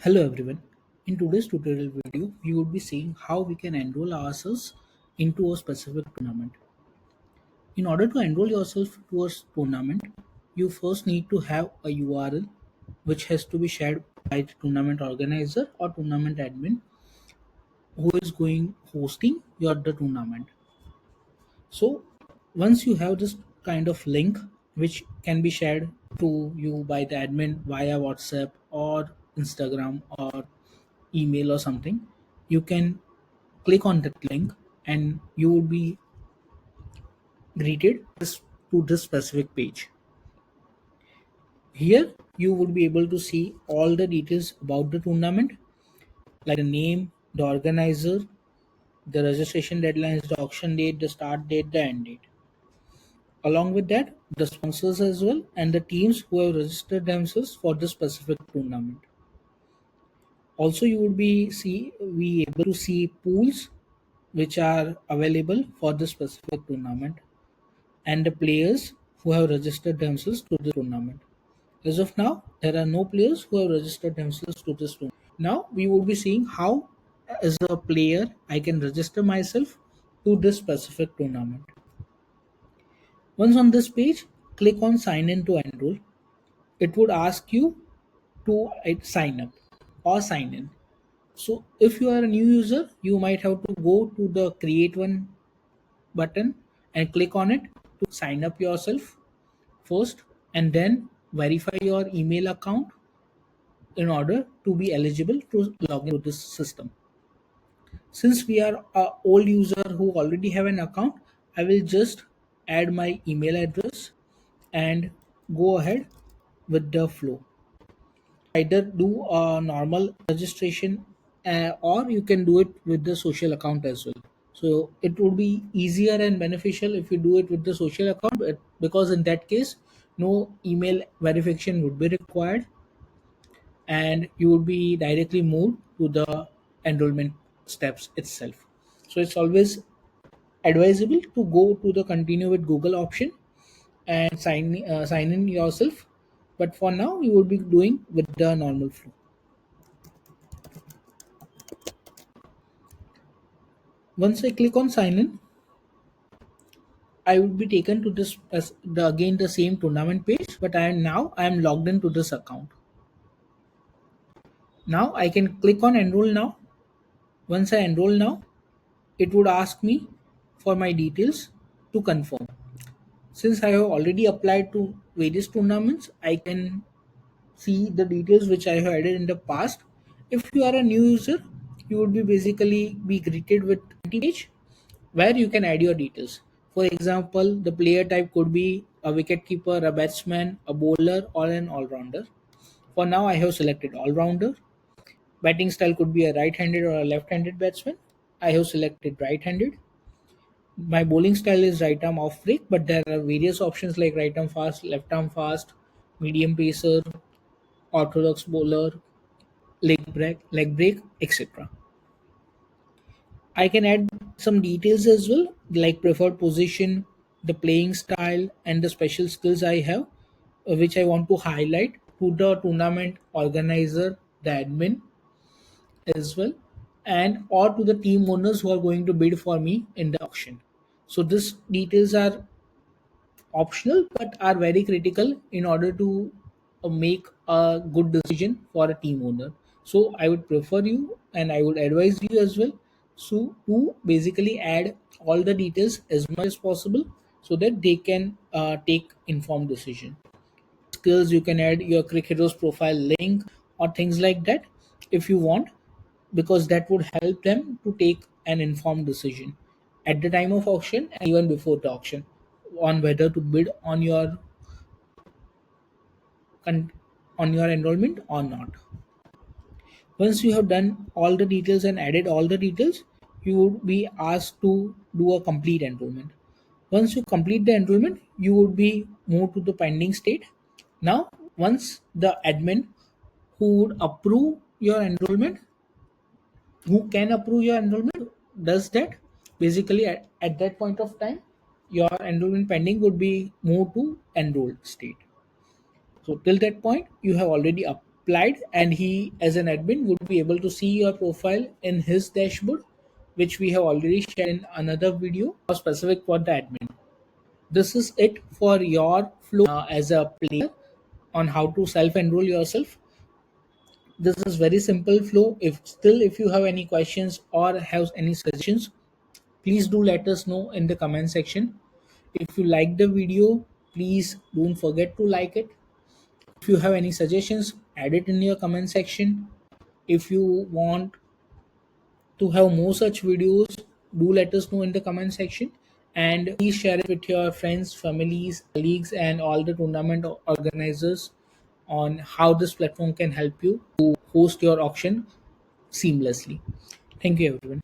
Hello everyone. In today's tutorial video, we would be seeing how we can enroll ourselves into a specific tournament. In order to enroll yourself to a tournament, you first need to have a URL which has to be shared by the tournament organizer or tournament admin who is going hosting your the tournament. So once you have this kind of link which can be shared to you by the admin via WhatsApp or Instagram or email or something, you can click on that link and you will be greeted to this specific page. Here you would be able to see all the details about the tournament, like the name, the organizer, the registration deadlines, the auction date, the start date, the end date. Along with that, the sponsors as well and the teams who have registered themselves for the specific tournament. Also, you would be able to see pools which are available for the specific tournament and the players who have registered themselves to the tournament. As of now, there are no players who have registered themselves to this tournament. Now we will be seeing how, as a player, I can register myself to this specific tournament. Once on this page, click on sign in to enroll. It would ask you to sign up or sign in. So if you are a new user, you might have to go to the create one button and click on it to sign up yourself first and then verify your email account in order to be eligible to log into this system. Since we are a old user who already have an account, I will just add my email address and go ahead with the flow. Either do a normal registration or you can do it with the social account as well. So it would be easier and beneficial if you do it with the social account because in that case no email verification would be required and you would be directly moved to the enrollment steps itself. So it's always advisable to go to the continue with Google option and sign in yourself, but for now you would be doing with the normal flow. Once I click on sign in, I would be taken to this as again the same tournament page, but I am logged into this account. Now I can click on enroll now. Once I enroll now, it would ask me for my details to confirm. Since I have already applied to various tournaments, I can see the details which I have added in the past. If you are a new user, you would be basically be greeted with a page where you can add your details. For example, the player type could be a wicketkeeper, a batsman, a bowler, or an all-rounder. For now, I have selected all-rounder. Batting style could be a right-handed or a left-handed batsman. I have selected right-handed. My bowling style is right arm off break, but there are various options like right arm fast, left arm fast, medium pacer, orthodox bowler, leg break, etc. I can add some details as well, like preferred position, the playing style, and the special skills I have, which I want to highlight to the tournament organizer, the admin as well, and or to the team owners who are going to bid for me in the auction. So these details are optional but are very critical in order to make a good decision for a team owner. So I would prefer you and I would advise you as well so to basically add all the details as much as possible so that they can take informed decision. Skills, you can add your cricketer's profile link or things like that if you want, because that would help them to take an informed decision at the time of auction and even before the auction on whether to bid con- on your enrollment or not. Once you have done all the details and added all the details, you would be asked to do a complete enrollment. Once you complete the enrollment, you would be moved to the pending state. Now once the admin who would approve your enrollment, who can approve your enrollment, does that, basically at that point of time your enrollment pending would be moved to enrolled state. So till that point you have already applied, and he as an admin would be able to see your profile in his dashboard, which we have already shared in another video specific for the admin. This is it for your flow as a player on how to self enroll yourself. This is very simple flow. If you have any questions or have any suggestions, please do let us know in the comment section. If you like the video, please don't forget to like it. If you have any suggestions, add it in your comment section. If you want to have more such videos, do let us know in the comment section, and please share it with your friends, families, colleagues, and all the tournament organizers on how this platform can help you to host your auction seamlessly. Thank you, everyone.